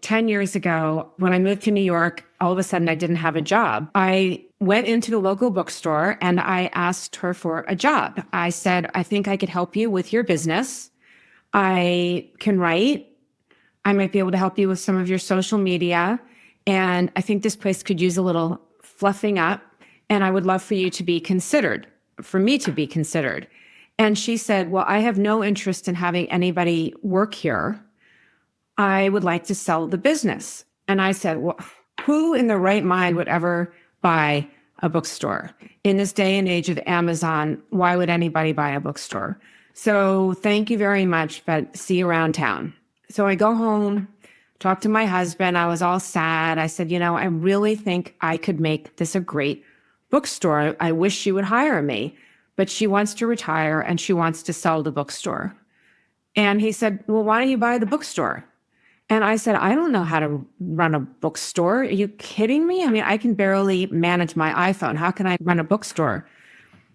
10 years ago, when I moved to New York, all of a sudden I didn't have a job. I went into the local bookstore and I asked her for a job. I said, I think I could help you with your business. I can write. I might be able to help you with some of your social media. And I think this place could use a little fluffing up. And I would love for you to be considered, for me to be considered. And she said, well, I have no interest in having anybody work here. I would like to sell the business. And I said, well, who in the right mind would ever buy a bookstore? In this day and age of Amazon, why would anybody buy a bookstore? So thank you very much, but see you around town. So I go home, talk to my husband. I was all sad. I said, I really think I could make this a great bookstore. I wish she would hire me, but she wants to retire and she wants to sell the bookstore. And he said, well, why don't you buy the bookstore? And I said, I don't know how to run a bookstore. Are you kidding me? I mean, I can barely manage my iPhone. How can I run a bookstore?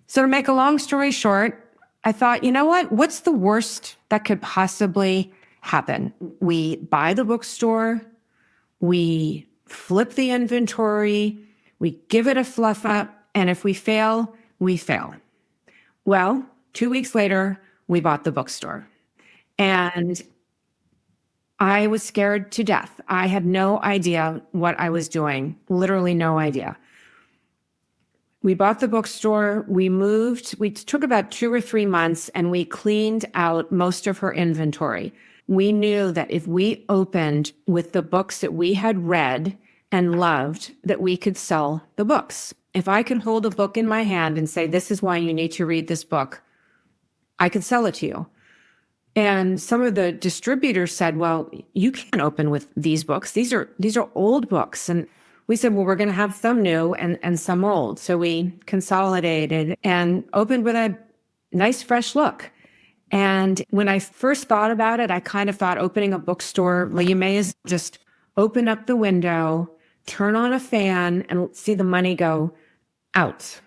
So to make a long story short, I thought, you know what? What's the worst that could possibly happen? We buy the bookstore, we flip the inventory, we give it a fluff up, and if we fail, we fail. Well, 2 weeks later, we bought the bookstore. And I was scared to death. I had no idea what I was doing, literally no idea. We bought the bookstore, we moved, we took about 2 or 3 months and we cleaned out most of her inventory. We knew that if we opened with the books that we had read and loved, that we could sell the books. If I could hold a book in my hand and say, this is why you need to read this book, I could sell it to you. And some of the distributors said, well, you can't open with these books. These are old books. And we said, well, we're going to have some new and some old. So we consolidated and opened with a nice, fresh look. And when I first thought about it, I kind of thought opening a bookstore, well, you may as well just open up the window, turn on a fan, and see the money go out.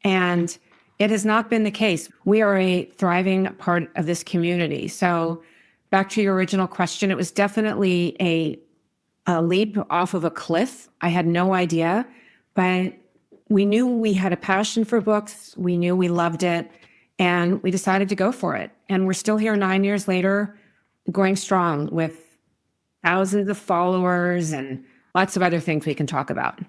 And it has not been the case. We are a thriving part of this community. So back to your original question, it was definitely a leap off of a cliff. I had no idea, but we knew we had a passion for books. We knew we loved it, and we decided to go for it. And we're still here 9 years later, going strong with thousands of followers and lots of other things we can talk about.